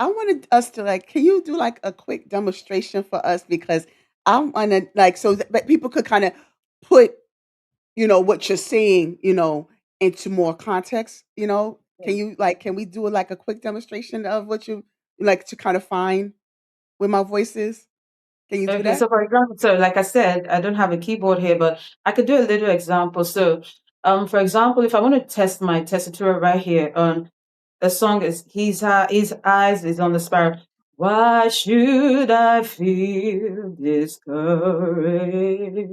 I wanted us to like, can you do like a quick demonstration for us? Because I want to like, so that people could kind of put, what you're saying, into more context, can you like, can we do like a quick demonstration of what you like to kind of find where my voice is? Can you do Okay, that? so for example, so like I said, I don't have a keyboard here, but I could do a little example. So, for example, if I want to test my tessitura right here on the song is his eyes is on the sparrow. Why should I feel discouraged?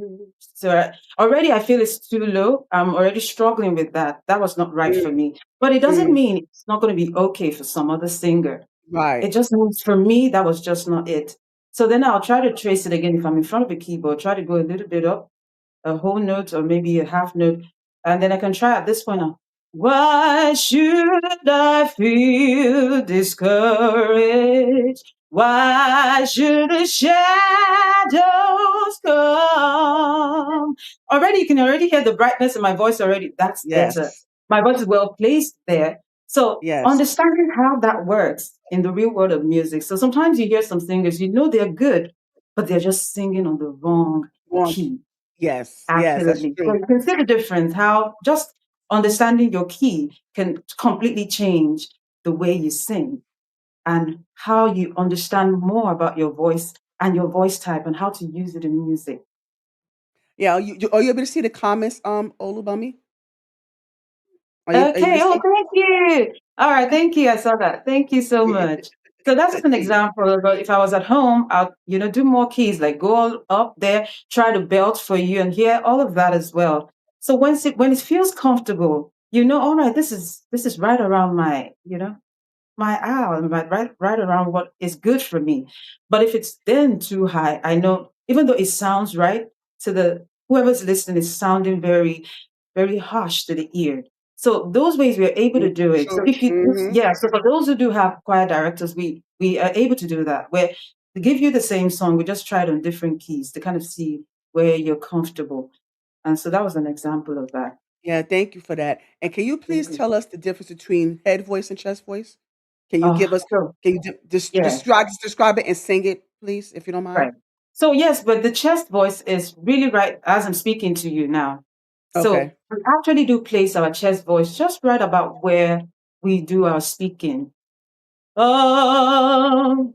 So already I feel it's too low. I'm already struggling with that. That was not right for Mm, me. But it doesn't mm, mean it's not going to be okay for some other singer. It right. just means for me, that was just not it. So then I'll try to trace it again. If I'm in front of a keyboard, try to go a little bit up, a whole note or maybe a half note. And then I can try at this point now. Why should I feel discouraged? Why should the shadows come? Already, you can already hear the brightness in my voice already. That's better. Yes. My voice is well placed there. So Yes. understanding how that works in the real world of music. So sometimes you hear some singers, they're good, but they're just singing on the wrong Wrong. key. Yes. Yes. That's Absolutely. So true. you can see the difference, how just understanding your key can completely change the way you sing and how you understand more about your voice and your voice type and how to use it in music. Yeah. Are you able to see the comments, Olubami? Are you able to Okay. Oh, see? thank you. All right. Thank you. I saw that. Thank you so much. So that's just an example of if I was at home, I'll, do more keys, like go all up there, try to belt for you and hear all of that as well. So when it feels comfortable, all right, this is right around my hour, right around what is good for me. But if it's then too high, I know even though it sounds right to the whoever's listening is sounding very, very harsh to the ear. So those ways we are able to do it. So True. if you Mhm. yeah, so for those who do have choir directors, we are able to do that. Where we give you the same song, we just try it on different keys to kind of see where you're comfortable. And so that was an example of that. Yeah, thank you for that. And can you please Mhm. tell us the difference between head voice and chest voice? Can you give Oh, us so can you yeah. describe it and sing it, please, if you don't mind? Right. So yes, but the chest voice is really right as I'm speaking to you now. So Okay. we actually do place our chest voice just right about where we do our speaking. Oh,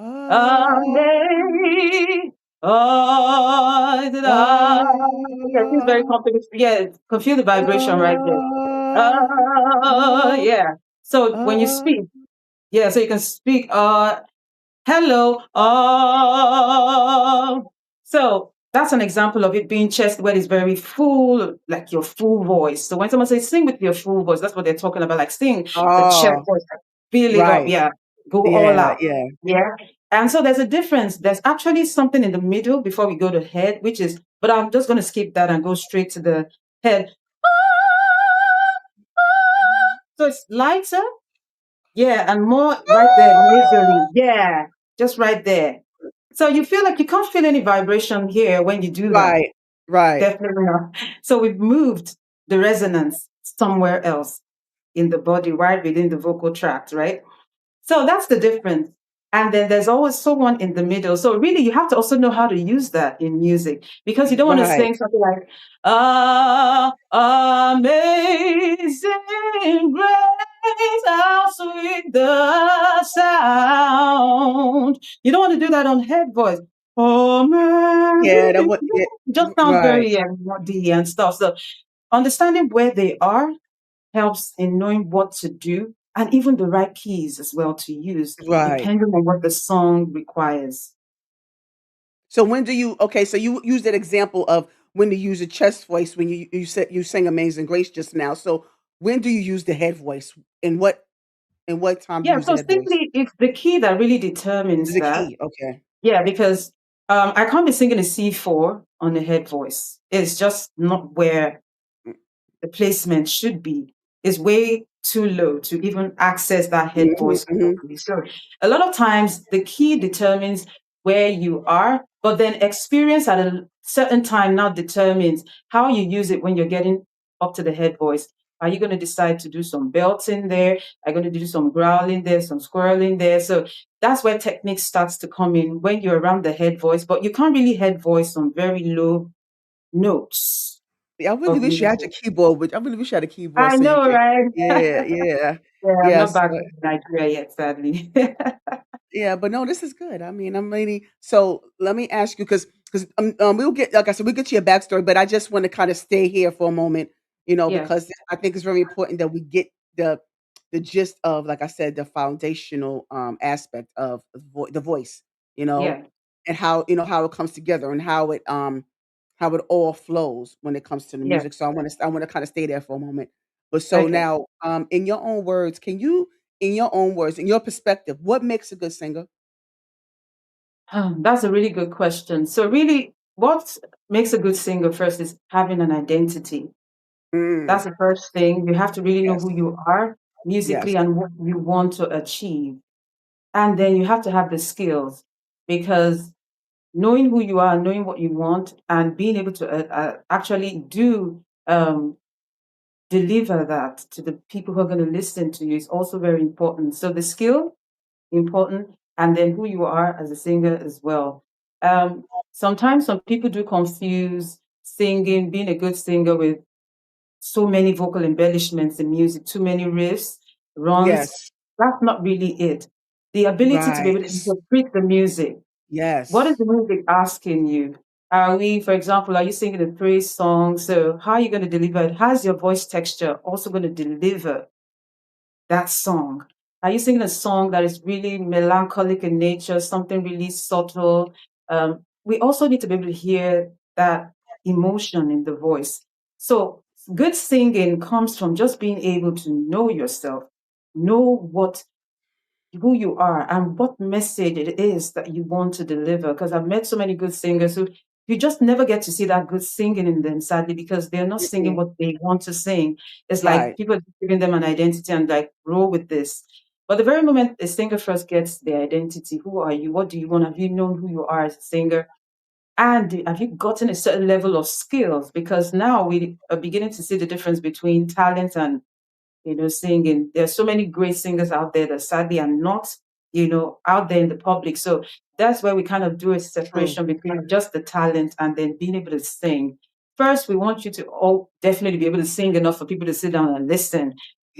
Ah, Amen. Oh, yeah, it's very ah, complicated. Yeah, confuse the vibration right there. ah, ah, Yeah. So when you ah. speak, yeah, so you can speak. Hello. So that's an example of it being chest where it's very full, like your full voice. So when someone says sing with your full voice, that's what they're talking about. Like sing the chest Oh, voice, like, fill it up. right. Yeah. Go all Yeah, out. yeah. Yeah. And so there's a difference. There's actually something in the middle before we go to head, which is, but I'm just going to skip that and go straight to the head. So it's lighter. Yeah. And more right there, nasally. Yeah. Just right there. So you feel like you can't feel any vibration here when you do that. Right. Right. Definitely not. So we've moved the resonance somewhere else in the body, right within the vocal tract, right? So that's the difference. And then there's always someone in the middle. So really, you have to also know how to use that in music because you don't want to Right. sing something like, amazing grace, how sweet the sound. You don't want to do that on head voice. Yeah, that Amazing. would yeah, It just sounds right. very muddy and stuff. So understanding where they are helps in knowing what to do and even the right keys as well to use, Right. depending on what the song requires. So when do you okay, so you use that example of when to use a chest voice when you said you sang Amazing Grace just now. So when do you use the head voice? And what time do you Yeah, use the so head voice? simply it's the key that really determines The that. key. Okay. Yeah, because I can't be singing a C4 on the head voice. It's just not where the placement should be. It's way too low to even access that head Mhm, voice mhm. properly. So a lot of times the key determines where you are, but then experience at a certain time now determines how you use it when you're getting up to the head voice. Are you going to decide to do some belting there? Are you going to do some growling there, some squirreling there? So that's where technique starts to come in when you're around the head voice, but you can't really head voice on very low notes Yeah, I really of wish you had music. your keyboard with I really wish you had a keyboard I so you know, could right? yeah, yeah. Yeah, I'm not Yes, back but in Nigeria yet, sadly. yeah, but no, this is good. I mean, I'm really so let me ask you because we'll get like I said, we'll get to your backstory, but I just want to kind of stay here for a moment, Yes, because I think it's very important that we get the gist of, like I said, the foundational aspect of the voice, you know, yeah, and how it comes together and how it all flows when it comes to the yeah. music. So I want to kind of stay there for a moment. But so Okay. now, in your own words, in your own words, in your perspective, what makes a good singer? That's a really good question. So, really, what makes a good singer first is having an identity. Mm, That's the first thing. You have to really know who yes, you are yes, musically and what you want to achieve. And then you have to have the skills because knowing who you are, knowing what you want, and being able to actually deliver that to the people who are going to listen to you is also very important. So the skill important, and then who you are as a singer as well. Sometimes some people do confuse singing, being a good singer, with so many vocal embellishments in music, too many riffs, runs. yes, That's not really it. The ability to be able to right, interpret the music. What is yes, the music asking you? Are we, for example, are you singing a praise song? So how are you going to deliver it? How's your voice texture also going to deliver that song? Are you singing a song that is really melancholic in nature, something really subtle? We also need to be able to hear that emotion in the voice. So, good singing comes from just being able to know yourself, know who you are and what message it is that you want to deliver. Because I've met so many good singers who you just never get to see that good singing in them, sadly, because they're not singing mm-mm, what they want to sing. It's like right, people are giving them an identity and like roll with this. But the very moment a singer first gets their identity, who are you? What do you want? Have you known who you are as a singer? And have you gotten a certain level of skills? Because now we are beginning to see the difference between talent and singing. There's so many great singers out there that sadly are not, out there in the public. So that's where we kind of do a true, separation between just the talent and then being able to sing. First, we want you to all definitely be able to sing enough for people to sit down and listen.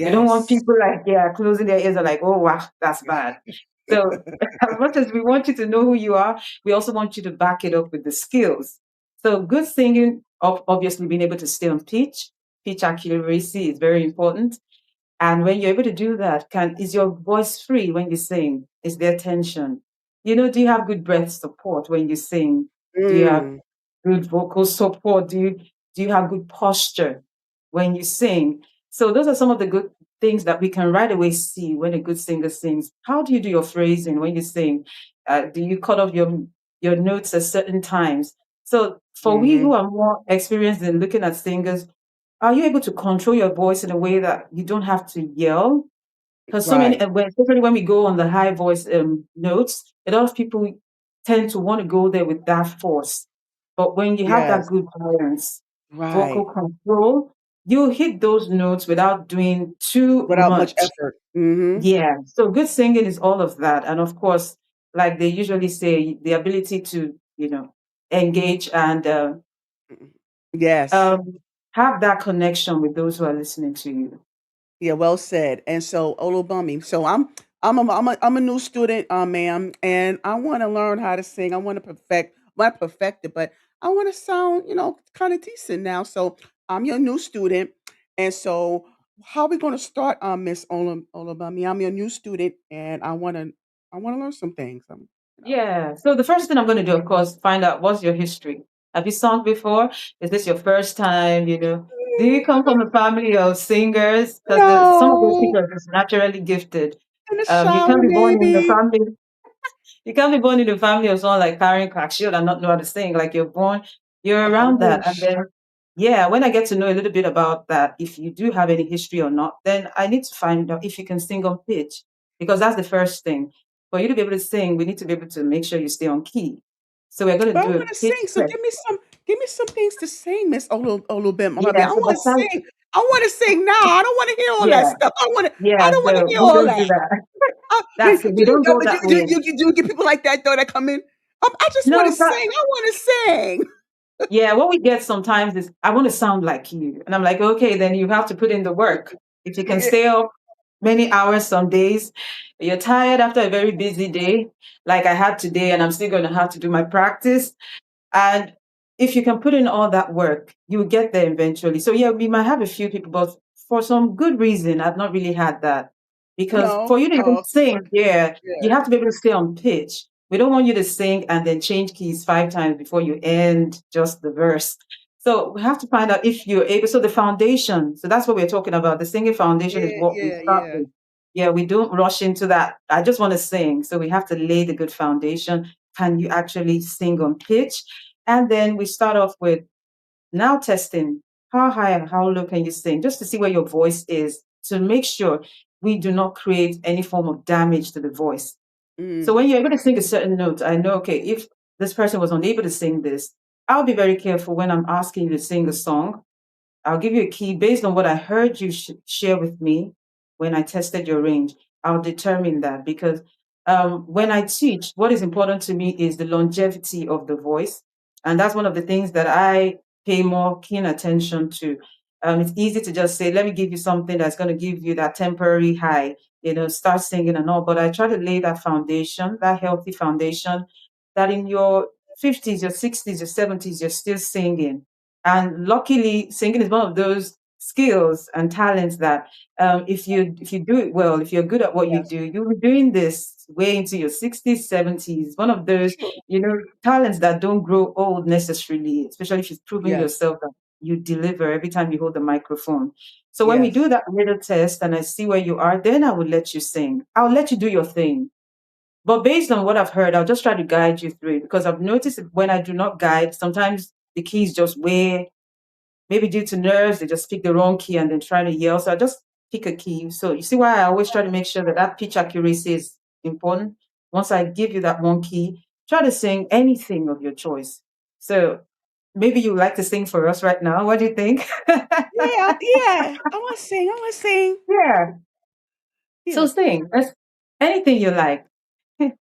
We don't want yes, people like, yeah, closing their ears and like, oh, wow, that's bad. So as much as we want you to know who you are, we also want you to back it up with the skills. So good singing, obviously being able to stay on pitch accuracy is very important, and when you're able to do that, can is your voice free when you sing? Is there tension? Do you have good breath support when you sing? Do you have mm, good vocal support? Do you have good posture when you sing? So those are some of the good things that we can right away see when a good singer sings. How do you do your phrasing when you sing? Do you cut off your notes at certain times? So for we mhm, who are more experienced in looking at singers, are you able to control your voice in a way that you don't have to yell? Because so many, right, especially when we go on the high voice notes, a lot of people tend to want to go there with that force. But when you have that yes, good balance, vocal right, control, you hit those notes without doing too without much much. effort, mhm, Yeah. So good singing is all of that. And of course, like they usually say, the ability to, engage and mm, yes. um, have that connection with those who are listening to you. Yeah, well said. And so, Olubummi, so I'm a new student, ma'am, and I want to learn how to sing. I want to not perfect it, but I want to sound, kind of decent now. So I'm your new student, and so how are we going to start, Miss Olubummi? I'm your new student, and I want to learn some things. Yeah. So the first thing I'm going to do, of course, find out what's your history. Have you sung before? Is this your first time? Do you come from a family of singers? Because some of those No, people are just naturally gifted. in the You shower, can't be born in a maybe. family. You can't be born in a family of someone like Karen crack shield and not know how to sing. Like you're I around that, and wish. then yeah, when I get to know a little bit about that, if you do have any history or not, then I need to find out if you can sing on pitch, because that's the first thing. For you to be able to sing, we need to be able to make sure you stay on key. So we're going to But I do a wanna pitch sing, so test. give me some things to sing, Miss Olubim. I Yeah. mean, I So wanna besides sing. I want to sing now. I don't want to hear all that Yeah, stuff. I yeah. don't want to So hear we all don't do that. that. Do, That's do good. We you don't go that way. do you get people like that though that come in? I just want No, to it's not. sing. I want to sing. Yeah, what we get sometimes is, I want to sound like you. And I'm like, okay, then you have to put in the work. If you can Yeah. stay up many hours some days, you're tired after a very busy day, like I had today, and I'm still going to have to do my practice. And if you can put in all that work, you will get there eventually. So yeah, we might have a few people, but for some good reason, I've not really had that. Because No. for you to even Oh, sing, yeah, you yeah. have to be able to stay on pitch. We don't want you to sing and then change keys 5 times before you end just the verse. So we have to find out if you're able. So the foundation, so that's what we're talking about. The singing foundation is Yeah, what we yeah, start yeah. with. Yeah, we don't rush into that. I just want to sing. So we have to lay the good foundation. Can you actually sing on pitch? And then we start off with now testing how high and how low can you sing, just to see where your voice is, to make sure we do not create any form of damage to the voice. So Mm. when you're able to sing a certain note, I know, okay, if this person was unable to sing this, I'll be very careful when I'm asking you to sing a song. I'll give you a key based on what I heard you share with me when I tested your range. I'll determine that because when I teach, what is important to me is the longevity of the voice. And that's one of the things that I pay more keen attention to. It's easy to just say, let me give you something that's going to give you that temporary high, start singing and all. But I try to lay that foundation, that healthy foundation, that in your 50s, your 60s, your 70s, you're still singing. And luckily, singing is one of those skills and talents that if you do it well, if you're good at what you Yes. do, you'll be doing this way into your 60s, 70s. One of those, True. talents that don't grow old necessarily, especially if you've proven Yes. yourself that you deliver every time you hold the microphone. So when we Yes. do that little test and I see where you are, then I will let you sing. I'll let you do your thing. But based on what I've heard, I'll just try to guide you through it because I've noticed that when I do not guide, sometimes the keys just way, maybe due to nerves, they just pick the wrong key and then try to yell. So I just pick a key. So you see why I always try to make sure that that pitch accuracy is important. Once I give you that one key, try to sing anything of your choice. So maybe you would like to sing for us right now. What do you think? Yeah, yeah. I want to sing. I want to sing. Yeah. So Yeah. sing. Anything you like. Let's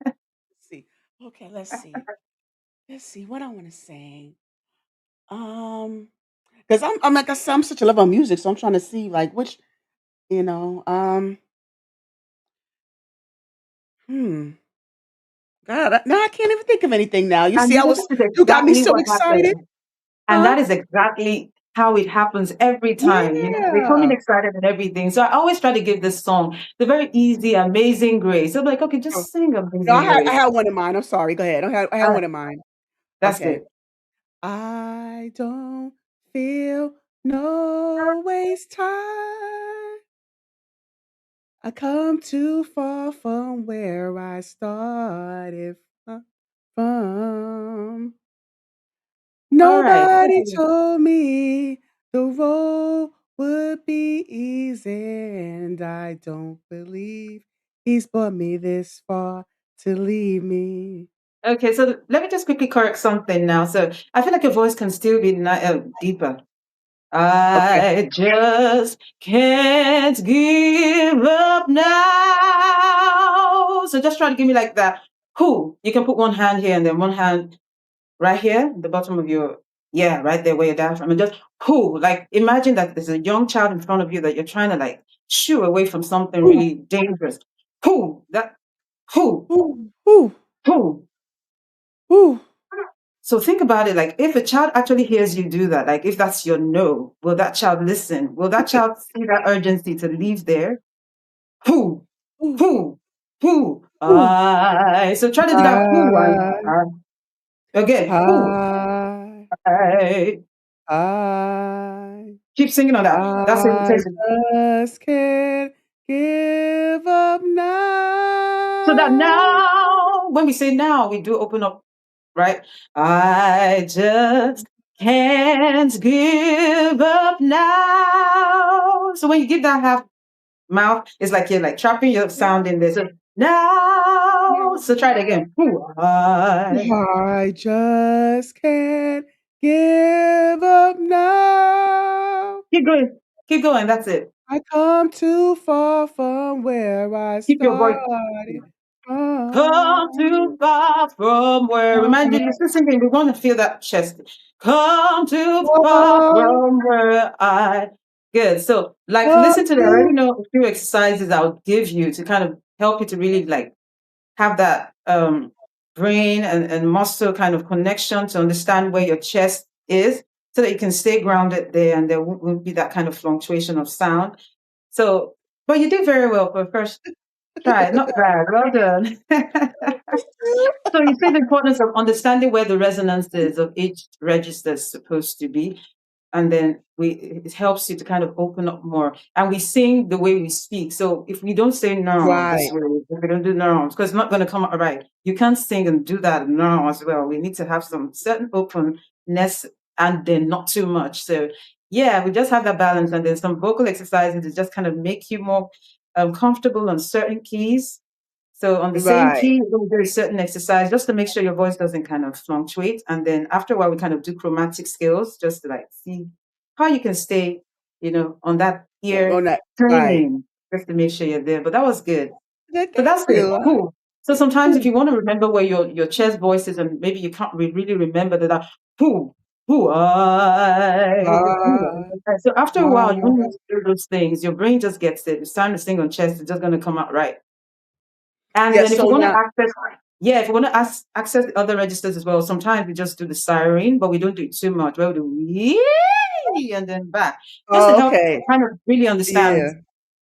see. Okay, let's see. Let's see what I want to sing. Um, because I'm like I said, I'm such a lover of music, so I'm trying to see like which, you know, hmm. God, now I can't even think of anything now. You And see, this is you got me exactly so what excited, happened. And huh? that is exactly how it happens every time. We come in Yeah. excited and everything. So I always try to give this song the very easy, Amazing Grace. So I'm like, okay, Oh, just sing no, Amazing I Grace. had one in mind. I'm sorry. Go ahead. I had Uh, one in mind. that's Okay. good. I don't feel no waste time. I come too far from where I started from. All right. Nobody told me the road would be easy, and I don't believe he's brought me this far to leave me. Okay, so let me just quickly correct something now. So I feel like your voice can still be deeper. Okay. I just can't give up now. So just try to give me like that. Cool. You can put one hand here and then one hand right here, the bottom of your, yeah, right there where your diaphragm, and just whoo, like imagine that there's a young child in front of you that you're trying to like shoo away from something Ooh, really dangerous. Whoo, that whoo, ooh, ooh, whoo. ooh. So think about it, like if a child actually hears you do that, like if that's your no, will that child listen? Will that child see that urgency to leave there? Whoo, Ooh, whoo, whoo. ooh. I so try to do that whoo one. I, Again, whoo. I, I I, keep singing on that. That's the I intention. just can't give up So that now. now, when we say now, we do open up, right? I just can't give up now. So when you give that half mouth, it's like you're like trapping your sound in there. So now, so try it again. Ooh, I just can't give up now. keep going. Keep going. That's it. I come too far from where I Keep your voice. started from. Come too far from where. Remind you, you're still singing. We want to feel that chest. Come too far From, from where I. Good. So, like, come listen to the. I already too know a few exercises I'll give you to kind of help you to really like have that brain and muscle kind of connection to understand where your chest is, so that you can stay grounded there and there won't be that kind of fluctuation of sound. So, but you did very well for first try. Not bad. Well done. So you see the importance of understanding where the resonance is of each register is supposed to be. And then it helps you to kind of open up more. And we sing the way we speak. So if we don't say no this right, way, if we don't do no, because it's not going to come out right. You can't sing and do that no as well. We need to have some certain openness and then not too much. So yeah, we just have that balance. And then some vocal exercises to just kind of make you more comfortable on certain keys. So on the same right, key, you're going to do a certain exercise just to make sure your voice doesn't kind of fluctuate. And then after a while, we kind of do chromatic scales just to like see how you can stay, on that on ear that, right. training just to make sure you're there. But that was good. So Thank that's it. you. Cool. So sometimes if Hmm. you want to remember where your chest voice is and maybe you can't really remember that, who Ah, so after a while, you won't need ah. to do those things. Your brain just gets it. It's time to sing on chest. It's just going to come out right. And Yeah, then if you so want to now, access, yeah, if you want to access the other registers as well, sometimes we just do the siren, but we don't do it too much. We'll do wee and then back, just to oh, help okay. kind of really understand. Yeah.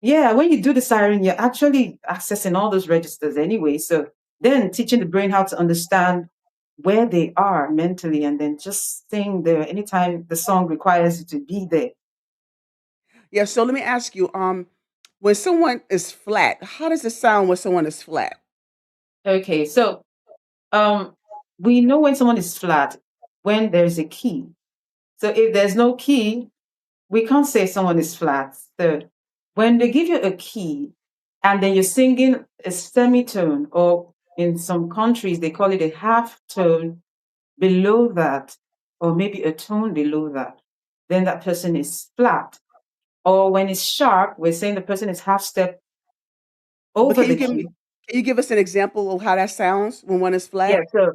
Yeah, when you do the siren, you're actually accessing all those registers anyway. So then teaching the brain how to understand where they are mentally and then just sing there anytime the song requires you to be there. Yeah, so let me ask you, when someone is flat, how does it sound when someone is flat? Okay, so um we know when someone is flat when there's a key. So if there's no key, we can't say someone is flat. So when they give you a key and then you're singing a semitone, or in some countries they call it a half tone below that, or maybe a tone below that, then that person is flat. Or when it's sharp, we're saying the person is half step But over the key. can you give us an example of how that sounds when one is Yeah. flat? So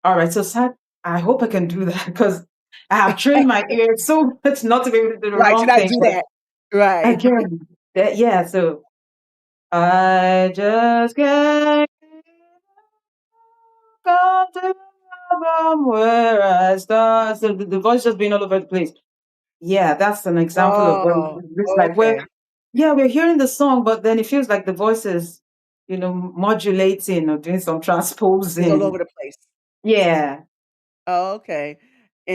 all right. So sad. I hope I can do that because I have trained my ears so much not to be able to do the Right, to wrong not thing. do But that. Right. again, yeah. So I just can't come to from where I start. So the voice just being all over the place. Yeah, that's an example of when Oh, it's like where, okay. yeah, we're hearing the song, but then it feels like the voice is, modulating or doing some It's all transposing. over the place. Yeah. Oh, okay.